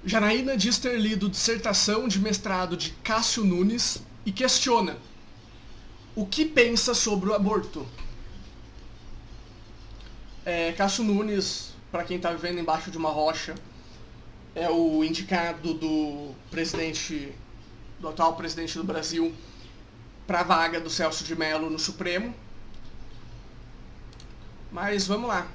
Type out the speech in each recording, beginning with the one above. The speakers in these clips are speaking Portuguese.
Janaína diz ter lido dissertação de mestrado de Cássio Nunes e questiona: o que pensa sobre o aborto? Cássio Nunes, para quem está vivendo embaixo de uma rocha, é o indicado do atual presidente do Brasil para a vaga do Celso de Mello no Supremo. Mas vamos lá.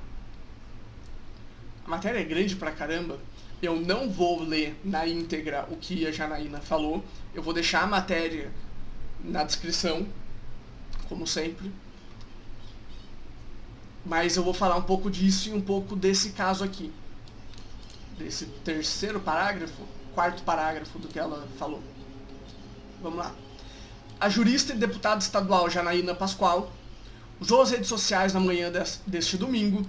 A matéria é grande pra caramba. Eu não vou ler na íntegra o que a Janaína falou. Eu vou deixar a matéria na descrição, como sempre. Mas eu vou falar um pouco disso e um pouco desse caso aqui. Desse quarto parágrafo do que ela falou. Vamos lá. A jurista e deputada estadual Janaína Pascoal usou as redes sociais na manhã deste domingo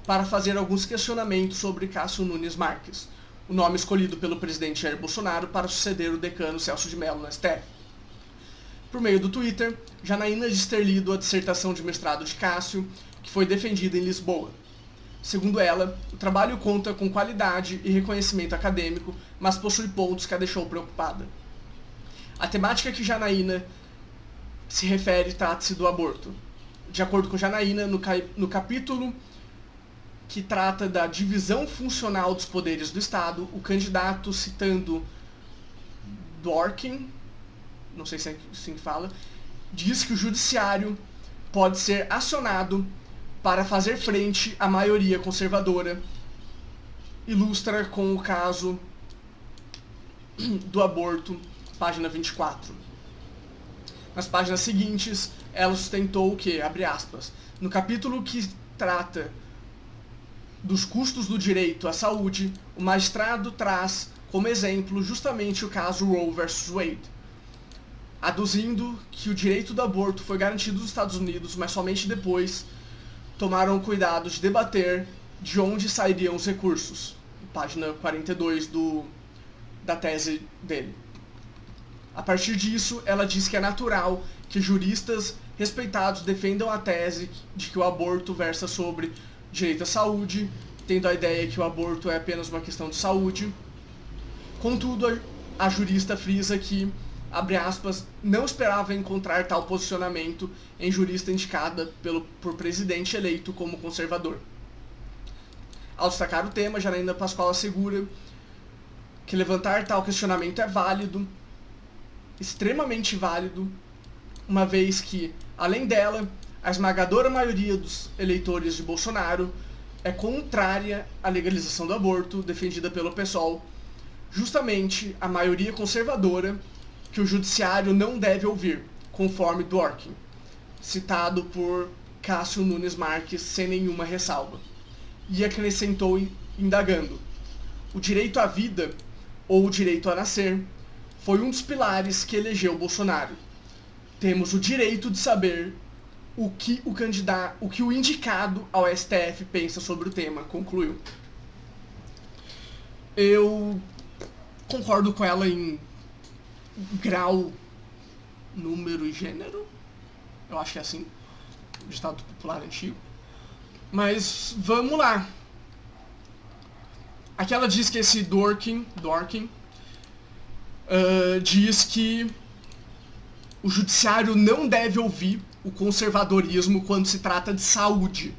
para fazer alguns questionamentos sobre Cássio Nunes Marques, o nome escolhido pelo presidente Jair Bolsonaro para suceder o decano Celso de Mello no STF. Por meio do Twitter, Janaína diz ter lido a dissertação de mestrado de Cássio, que foi defendida em Lisboa. Segundo ela, o trabalho conta com qualidade e reconhecimento acadêmico, mas possui pontos que a deixou preocupada. A temática que Janaína se refere trata-se do aborto. De acordo com Janaína, no capítulo que trata da divisão funcional dos poderes do Estado, o candidato, citando Dworkin, não sei se é assim que fala, diz que o judiciário pode ser acionado para fazer frente à maioria conservadora. Ilustra com o caso do aborto, página 24. Nas páginas seguintes, ela sustentou o que, abre aspas, no capítulo que trata dos custos do direito à saúde, o magistrado traz como exemplo justamente o caso Roe vs. Wade, aduzindo que o direito do aborto foi garantido nos Estados Unidos, mas somente depois tomaram o cuidado de debater de onde sairiam os recursos. Página 42 da tese dele. A partir disso, ela diz que é natural que juristas respeitados defendam a tese de que o aborto versa sobre direito à saúde, tendo a ideia que o aborto é apenas uma questão de saúde. Contudo, a jurista frisa que, abre aspas, não esperava encontrar tal posicionamento em jurista indicada por presidente eleito como conservador. Ao destacar o tema, Janaína Pascoal assegura que levantar tal questionamento é válido, extremamente válido, uma vez que, além dela, a esmagadora maioria dos eleitores de Bolsonaro é contrária à legalização do aborto defendida pelo PSOL, justamente a maioria conservadora que o judiciário não deve ouvir, conforme Dworkin, citado por Cássio Nunes Marques sem nenhuma ressalva. E acrescentou indagando: o direito à vida, ou o direito a nascer, foi um dos pilares que elegeu Bolsonaro. Temos o direito de saber o que o indicado ao STF pensa sobre o tema, concluiu. Eu concordo com ela em grau, número e gênero. Eu acho que é assim, o ditado popular antigo. Mas vamos lá. Aqui ela diz que esse Dworkin diz que o judiciário não deve ouvir o conservadorismo quando se trata de saúde.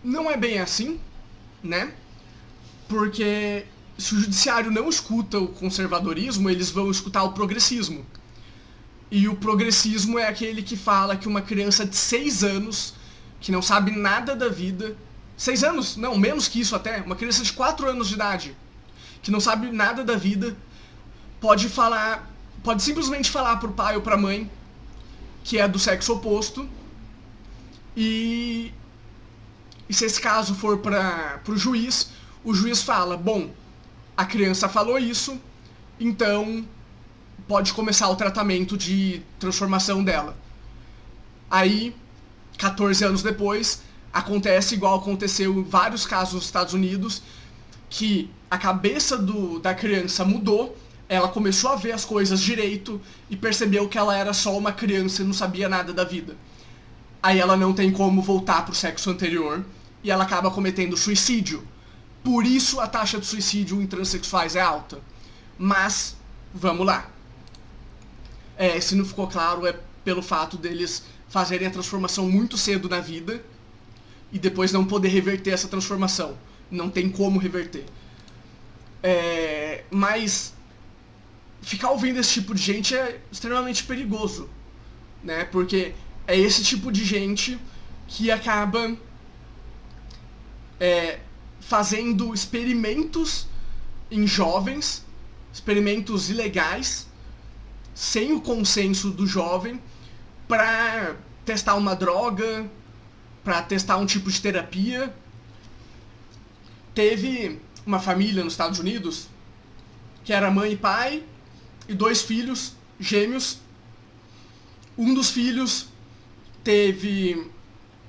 Não é bem assim, né? Porque se o judiciário não escuta o conservadorismo, eles vão escutar o progressismo. E o progressismo é aquele que fala que uma criança de 6 anos, que não sabe nada da vida... 6 anos? Não, menos que isso até. Uma criança de 4 anos de idade, que não sabe nada da vida, pode simplesmente falar pro pai ou pra mãe que é do sexo oposto, e se esse caso for pro juiz, o juiz fala, bom, a criança falou isso, então pode começar o tratamento de transformação dela. Aí, 14 anos depois, acontece igual aconteceu em vários casos nos Estados Unidos, que a cabeça da criança mudou, ela começou a ver as coisas direito e percebeu que ela era só uma criança e não sabia nada da vida. Aí ela não tem como voltar pro sexo anterior e ela acaba cometendo suicídio. por isso a taxa de suicídio em transexuais é alta. Mas, vamos lá. Se não ficou claro, é pelo fato deles fazerem a transformação muito cedo na vida e depois não poder reverter essa transformação. Não tem como reverter. Mas ficar ouvindo esse tipo de gente é extremamente perigoso, né? Porque é esse tipo de gente que acaba fazendo experimentos em jovens, experimentos ilegais, sem o consenso do jovem, para testar uma droga, para testar um tipo de terapia. Teve uma família nos Estados Unidos que era mãe e pai e 2 filhos gêmeos. Um dos filhos teve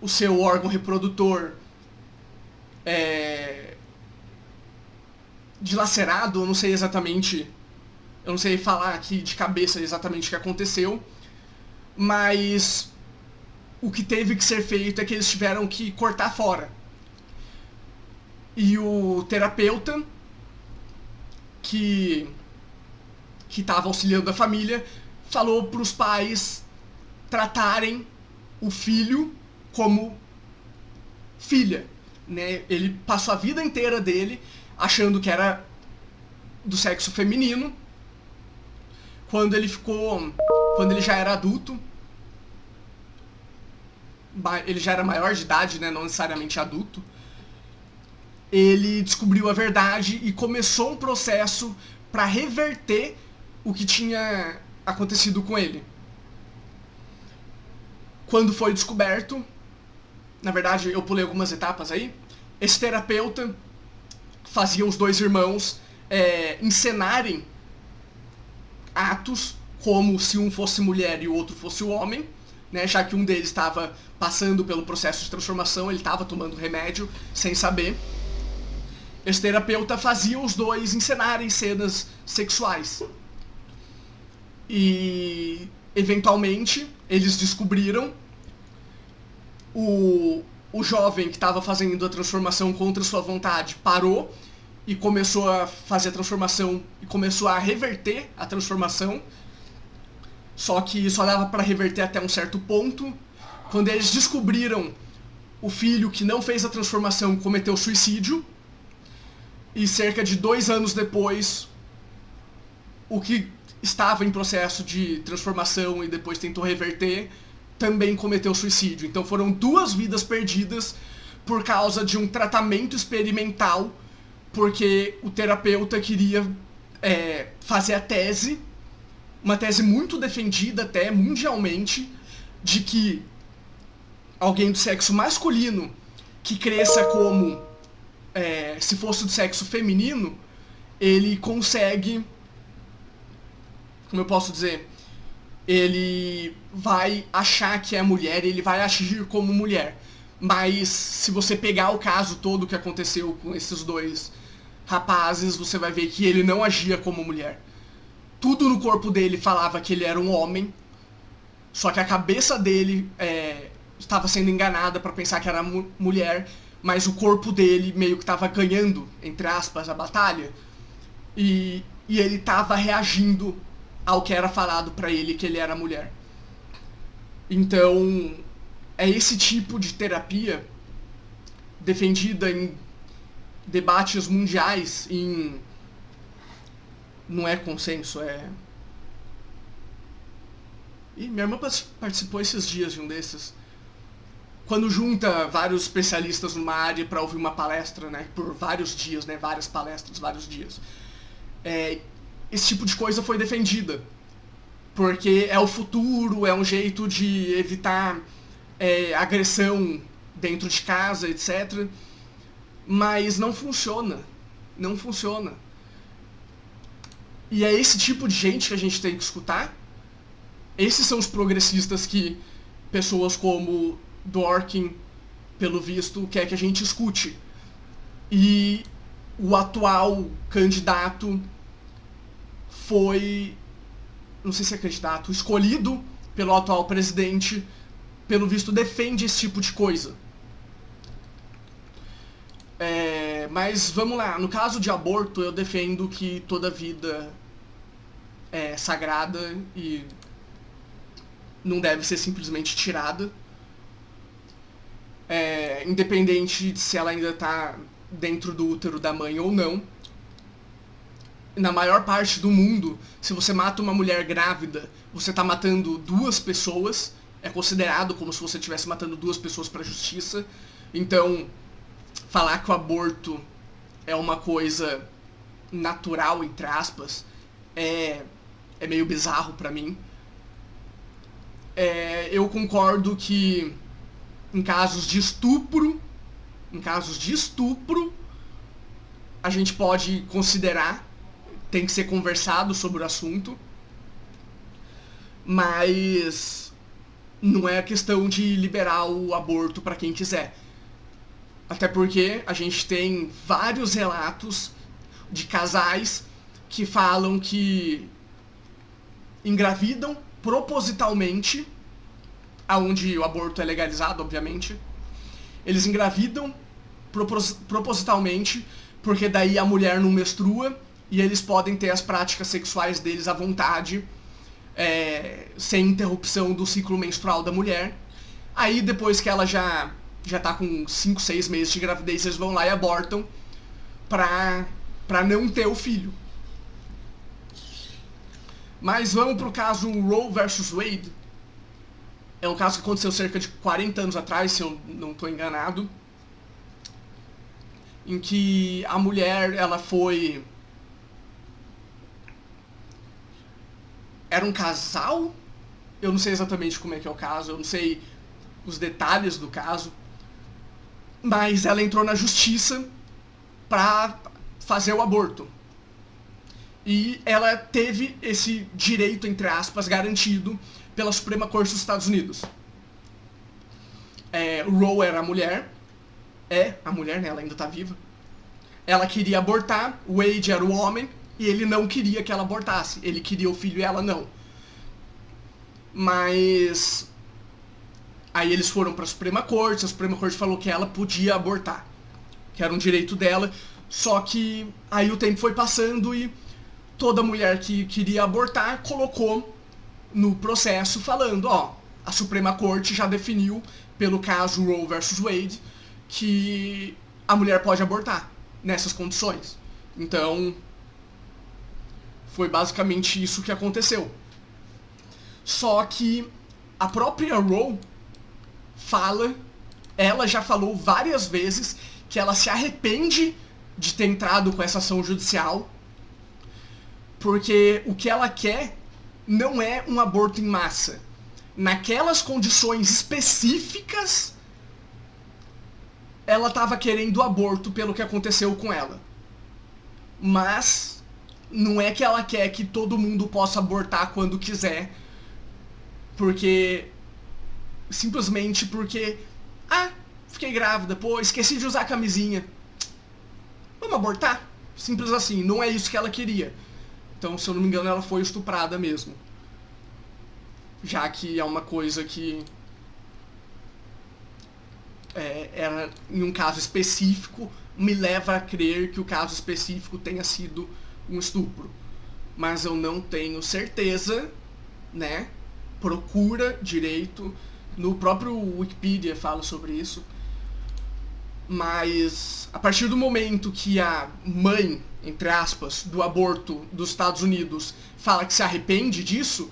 o seu órgão reprodutor dilacerado, eu não sei falar aqui de cabeça exatamente o que aconteceu, mas o que teve que ser feito é que eles tiveram que cortar fora. E o terapeuta que estava auxiliando a família falou para os pais tratarem o filho como filha, né? Ele passou a vida inteira dele achando que era do sexo feminino. Quando ele já era adulto, ele já era maior de idade, né? Não necessariamente adulto, ele descobriu a verdade e começou um processo para reverter o que tinha acontecido com ele. Quando foi descoberto, na verdade eu pulei algumas etapas aí, esse terapeuta fazia os 2 irmãos encenarem atos como se um fosse mulher e o outro fosse o homem, né, já que um deles estava passando pelo processo de transformação, ele estava tomando remédio sem saber. Esse terapeuta fazia os 2 encenarem cenas sexuais. E, eventualmente, eles descobriram. O jovem que estava fazendo a transformação contra sua vontade parou e começou a fazer a transformação e começou a reverter a transformação. Só que só dava para reverter até um certo ponto. Quando eles descobriram, o filho que não fez a transformação cometeu suicídio. E cerca de 2 anos depois, o que estava em processo de transformação e depois tentou reverter, também cometeu suicídio. Então foram 2 vidas perdidas por causa de um tratamento experimental, porque o terapeuta queria fazer a tese, uma tese muito defendida até mundialmente, de que alguém do sexo masculino que cresça como se fosse do sexo feminino, ele consegue, como eu posso dizer, ele vai achar que é mulher, ele vai agir como mulher. Mas se você pegar o caso todo que aconteceu com esses 2 rapazes, você vai ver que ele não agia como mulher. Tudo no corpo dele falava que ele era um homem, só que a cabeça dele estava sendo enganada para pensar que era mulher, mas o corpo dele meio que estava ganhando, entre aspas, a batalha, e ele estava reagindo ao que era falado para ele que ele era mulher. Então, é esse tipo de terapia defendida em debates mundiais, não é consenso, E minha irmã participou esses dias de um desses. Quando junta vários especialistas numa área para ouvir uma palestra, né, por vários dias, né, várias palestras, vários dias. Esse tipo de coisa foi defendida, porque é o futuro, é um jeito de evitar agressão dentro de casa, etc. Mas não funciona, não funciona. E é esse tipo de gente que a gente tem que escutar. Esses são os progressistas que pessoas como Dworkin, pelo visto, quer que a gente escute. E o atual candidato foi, não sei se é candidato, escolhido pelo atual presidente, pelo visto defende esse tipo de coisa. Mas vamos lá, no caso de aborto, eu defendo que toda vida é sagrada e não deve ser simplesmente tirada. Independente de se ela ainda está dentro do útero da mãe ou não. Na maior parte do mundo, se você mata uma mulher grávida, você está matando 2 pessoas. É considerado como se você estivesse matando 2 pessoas para a justiça. Então, falar que o aborto é uma coisa natural, entre aspas, é meio bizarro para mim. Eu concordo que em casos de estupro, a gente pode considerar, tem que ser conversado sobre o assunto, mas não é questão de liberar o aborto para quem quiser. Até porque a gente tem vários relatos de casais que falam que engravidam propositalmente, aonde o aborto é legalizado, obviamente. Eles engravidam propositalmente, porque daí a mulher não menstrua e eles podem ter as práticas sexuais deles à vontade, sem interrupção do ciclo menstrual da mulher. Aí depois que ela já tá com 5, 6 meses de gravidez, eles vão lá e abortam pra não ter o filho. Mas vamos pro caso Roe versus Wade. É um caso que aconteceu cerca de 40 anos atrás, se eu não estou enganado, em que a mulher, ela foi... Era um casal? Eu não sei exatamente como é que é o caso, eu não sei os detalhes do caso, mas ela entrou na justiça para fazer o aborto. E ela teve esse direito, entre aspas, garantido pela Suprema Corte dos Estados Unidos. Roe era a mulher, né, ela ainda está viva. Ela queria abortar, Wade era o homem, e ele não queria que ela abortasse. Ele queria o filho e ela não. Mas aí eles foram para a Suprema Corte falou que ela podia abortar, que era um direito dela. Só que aí o tempo foi passando e toda mulher que queria abortar colocou no processo falando, a Suprema Corte já definiu, pelo caso Roe versus Wade, que a mulher pode abortar nessas condições. Então, foi basicamente isso que aconteceu. Só que a própria Roe ela já falou várias vezes que ela se arrepende de ter entrado com essa ação judicial, porque o que ela quer não é um aborto em massa. Naquelas condições específicas, ela estava querendo o aborto pelo que aconteceu com ela. Mas não é que ela quer que todo mundo possa abortar quando quiser, simplesmente porque fiquei grávida, esqueci de usar a camisinha, vamos abortar? Simples assim, não é isso que ela queria. Então, se eu não me engano, ela foi estuprada mesmo. Já que é uma coisa que era em um caso específico, me leva a crer que o caso específico tenha sido um estupro. Mas eu não tenho certeza, né? Procura direito. No próprio Wikipedia fala sobre isso. Mas a partir do momento que a mãe, entre aspas, do aborto dos Estados Unidos fala que se arrepende disso,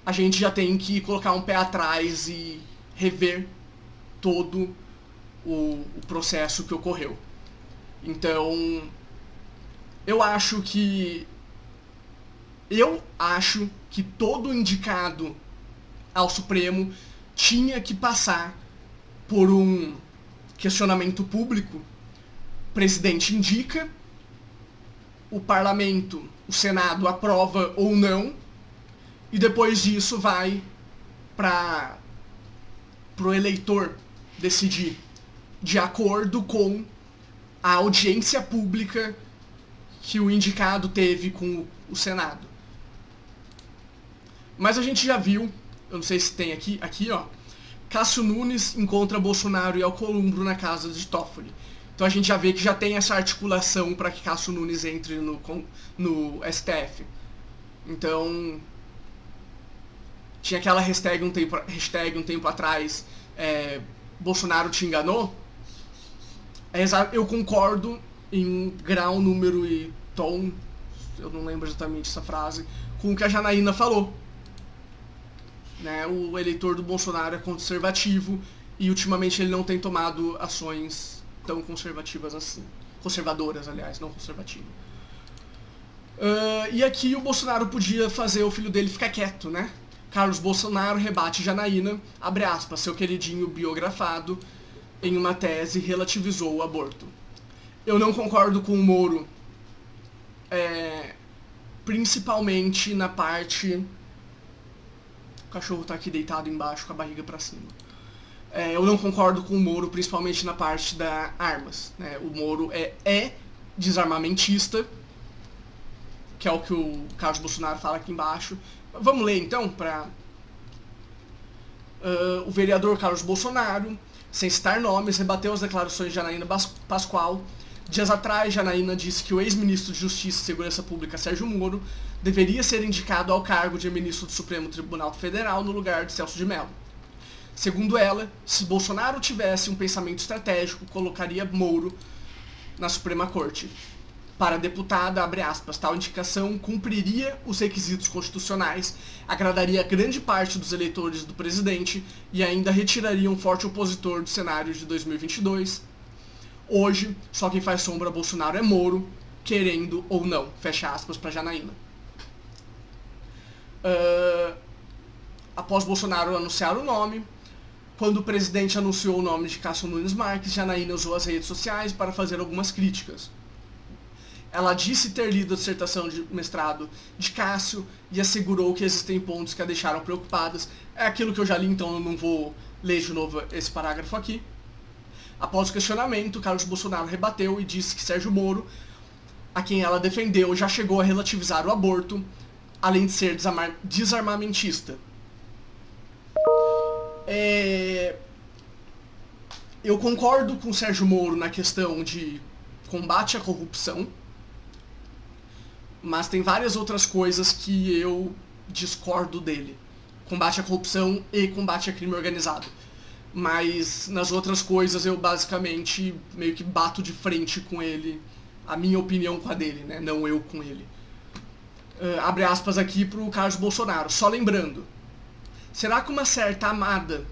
a gente já tem que colocar um pé atrás e rever todo o processo que ocorreu. Então, eu acho que todo indicado ao Supremo tinha que passar por um questionamento público. O presidente indica, o parlamento, o Senado aprova ou não, e depois disso vai para o eleitor decidir, de acordo com a audiência pública que o indicado teve com o Senado. Mas a gente já viu, eu não sei se tem aqui ó, Cássio Nunes encontra Bolsonaro e Alcolumbre na casa de Toffoli. Então a gente já vê que já tem essa articulação para que Cássio Nunes entre no STF. Então, tinha aquela hashtag um tempo atrás, Bolsonaro te enganou. Eu concordo em grau, número e tom, eu não lembro exatamente essa frase, com o que a Janaína falou. Né? O eleitor do Bolsonaro é conservativo e ultimamente ele não tem tomado ações tão conservativas assim. Conservadoras, aliás, não conservativas. E aqui o Bolsonaro podia fazer o filho dele ficar quieto, né? Carlos Bolsonaro rebate Janaína, abre aspas, seu queridinho biografado, em uma tese relativizou o aborto. Eu não concordo com o Moro, principalmente na parte... O cachorro tá aqui deitado embaixo com a barriga pra cima. Eu não concordo com o Moro, principalmente na parte das armas. Né? O Moro é desarmamentista, que é o que o Carlos Bolsonaro fala aqui embaixo. Vamos ler então para o vereador Carlos Bolsonaro, sem citar nomes, rebateu as declarações de Janaína Pascoal. Dias atrás, Janaína disse que o ex-ministro de Justiça e Segurança Pública, Sérgio Moro, deveria ser indicado ao cargo de ministro do Supremo Tribunal Federal no lugar de Celso de Mello. Segundo ela, se Bolsonaro tivesse um pensamento estratégico, colocaria Moro na Suprema Corte. Para a deputada, abre aspas, tal indicação cumpriria os requisitos constitucionais, agradaria grande parte dos eleitores do presidente e ainda retiraria um forte opositor do cenário de 2022. Hoje, só quem faz sombra a Bolsonaro é Moro, querendo ou não. Fecha aspas para Janaína. Após Bolsonaro anunciar o nome, quando o presidente anunciou o nome de Cássio Nunes Marques, Janaína usou as redes sociais para fazer algumas críticas. Ela disse ter lido a dissertação de mestrado de Cássio e assegurou que existem pontos que a deixaram preocupadas. É aquilo que eu já li, então eu não vou ler de novo esse parágrafo aqui. Após o questionamento, Carlos Bolsonaro rebateu e disse que Sérgio Moro, a quem ela defendeu, já chegou a relativizar o aborto, além de ser desarmamentista. Eu concordo com Sérgio Moro na questão de combate à corrupção, mas tem várias outras coisas que eu discordo dele. Combate à corrupção e combate a crime organizado. Mas nas outras coisas eu basicamente meio que bato de frente com ele, a minha opinião com a dele, né? Não eu com ele. Abre aspas aqui pro Carlos Bolsonaro. Só lembrando, será que uma certa amada,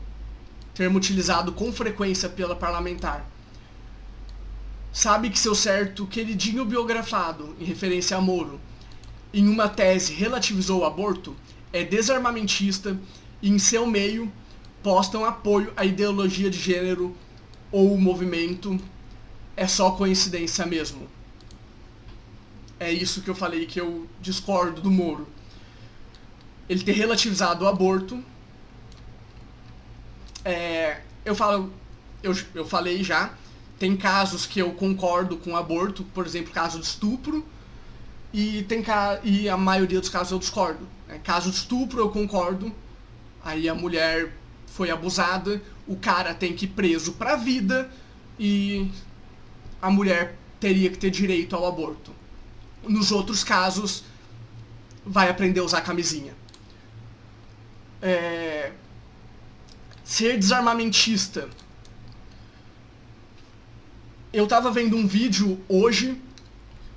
termo utilizado com frequência pela parlamentar, sabe que seu certo queridinho biografado, em referência a Moro, em uma tese relativizou o aborto, é desarmamentista e em seu meio postam apoio à ideologia de gênero ou o movimento, é só coincidência mesmo. É isso que eu falei que eu discordo do Moro. Ele ter relativizado o aborto, eu falei já, tem casos que eu concordo com o aborto, por exemplo, caso de estupro, e a maioria dos casos eu discordo. Caso de estupro eu concordo, aí a mulher foi abusada, o cara tem que ir preso pra vida e a mulher teria que ter direito ao aborto. Nos outros casos, vai aprender a usar camisinha. Ser desarmamentista. Eu tava vendo um vídeo hoje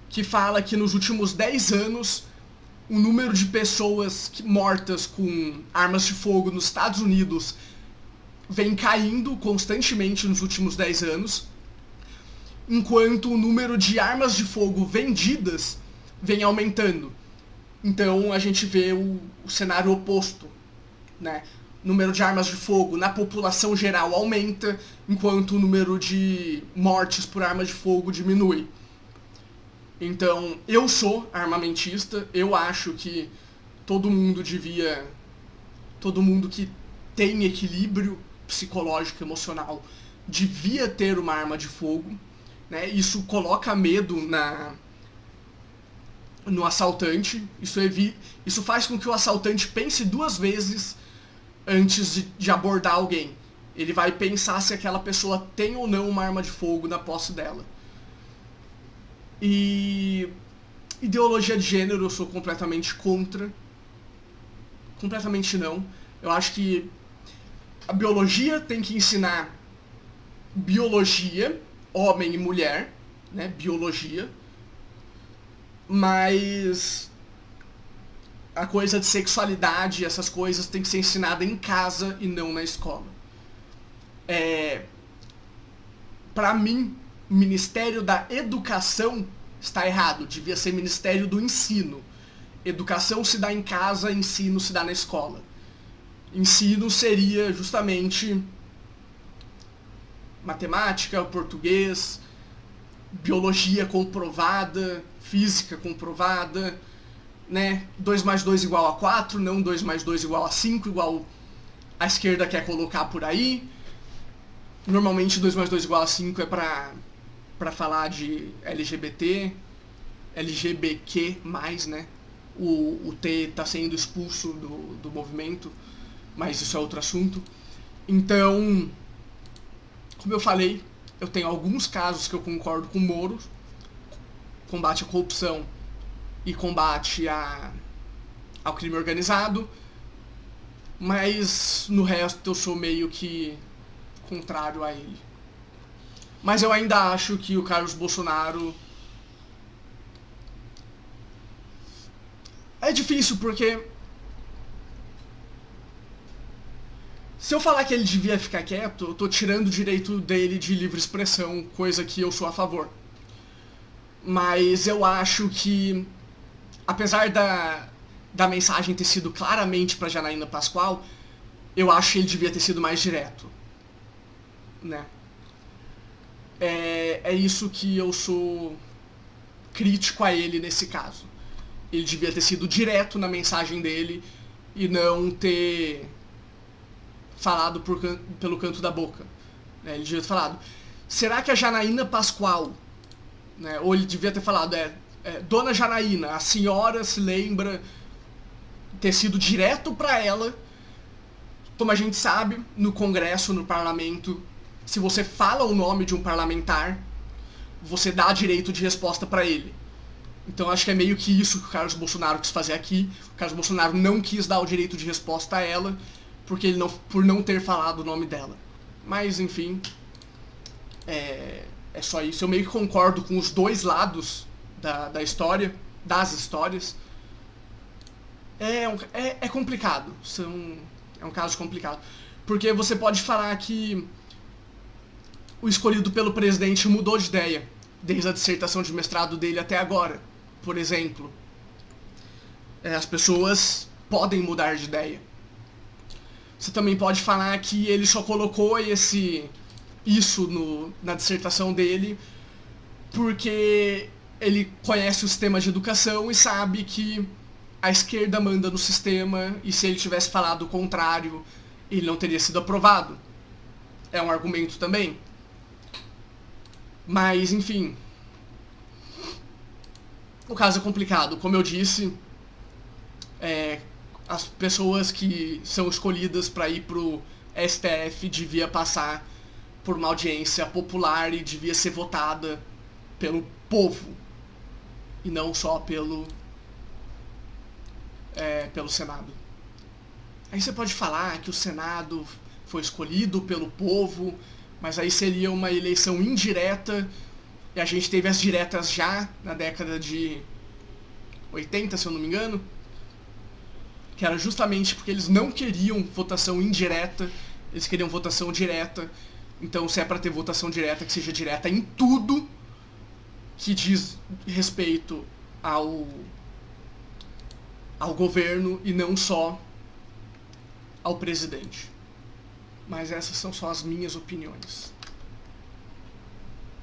que fala que nos últimos 10 anos o número de pessoas mortas com armas de fogo nos Estados Unidos vem caindo constantemente nos últimos 10 anos, enquanto o número de armas de fogo vendidas vem aumentando. Então a gente vê o cenário oposto, né? O número de armas de fogo na população geral aumenta, enquanto o número de mortes por armas de fogo diminui. Então, eu sou armamentista, eu acho que todo mundo que tem equilíbrio psicológico e emocional devia ter uma arma de fogo, né? Isso coloca medo no assaltante, isso faz com que o assaltante pense duas vezes antes de abordar alguém. Ele vai pensar se aquela pessoa tem ou não uma arma de fogo na posse dela. E ideologia de gênero eu sou completamente contra. Completamente não. Eu acho que a biologia tem que ensinar biologia, homem e mulher, né? Biologia. Mas a coisa de sexualidade, essas coisas, tem que ser ensinada em casa e não na escola. Pra mim, o Ministério da Educação está errado. Devia ser Ministério do Ensino. Educação se dá em casa, ensino se dá na escola. Ensino seria justamente matemática, português, biologia comprovada, física comprovada, né? 2 mais 2 igual a 4, não 2 mais 2 igual a 5, igual a esquerda quer colocar por aí. Normalmente 2 mais 2 igual a 5 é pra falar de LGBT, LGBTQ+, né? O T tá sendo expulso do movimento, mas isso é outro assunto. Então, como eu falei, eu tenho alguns casos que eu concordo com o Moro, combate à corrupção e combate ao crime organizado, mas no resto eu sou meio que contrário a ele. Mas eu ainda acho que o Carlos Bolsonaro... É difícil porque... Se eu falar que ele devia ficar quieto, eu tô tirando o direito dele de livre expressão, coisa que eu sou a favor. Mas eu acho que, apesar da mensagem ter sido claramente pra Janaína Pascoal, eu acho que ele devia ter sido mais direto. Né? É isso que eu sou crítico a ele nesse caso. Ele devia ter sido direto na mensagem dele e não ter falado pelo canto da boca. Ele devia ter falado, será que a Janaína Pascoal, né, ou ele devia ter falado, Dona Janaína, a senhora se lembra ter sido direto pra ela? Como a gente sabe, no Congresso, no Parlamento, se você fala o nome de um parlamentar, você dá direito de resposta pra ele. Então acho que é meio que isso que o Carlos Bolsonaro quis fazer aqui. O Carlos Bolsonaro não quis dar o direito de resposta a ela, porque ele por não ter falado o nome dela. Mas, enfim, é só isso. Eu meio que concordo com os dois lados da história, das histórias. É complicado. É um caso complicado. Porque você pode falar que o escolhido pelo presidente mudou de ideia, desde a dissertação de mestrado dele até agora, por exemplo. As pessoas podem mudar de ideia. Você também pode falar que ele só colocou isso na dissertação dele porque ele conhece o sistema de educação e sabe que a esquerda manda no sistema e se ele tivesse falado o contrário, ele não teria sido aprovado. É um argumento também. Mas, enfim, o caso é complicado. Como eu disse, as pessoas que são escolhidas para ir pro STF devia passar por uma audiência popular e devia ser votada pelo povo e não só pelo Senado. Aí você pode falar que o Senado foi escolhido pelo povo, mas aí seria uma eleição indireta, e a gente teve as diretas já na década de 80, se eu não me engano, que era justamente porque eles não queriam votação indireta, eles queriam votação direta. Então, se é para ter votação direta, que seja direta em tudo que diz respeito ao governo e não só ao presidente. Mas essas são só as minhas opiniões.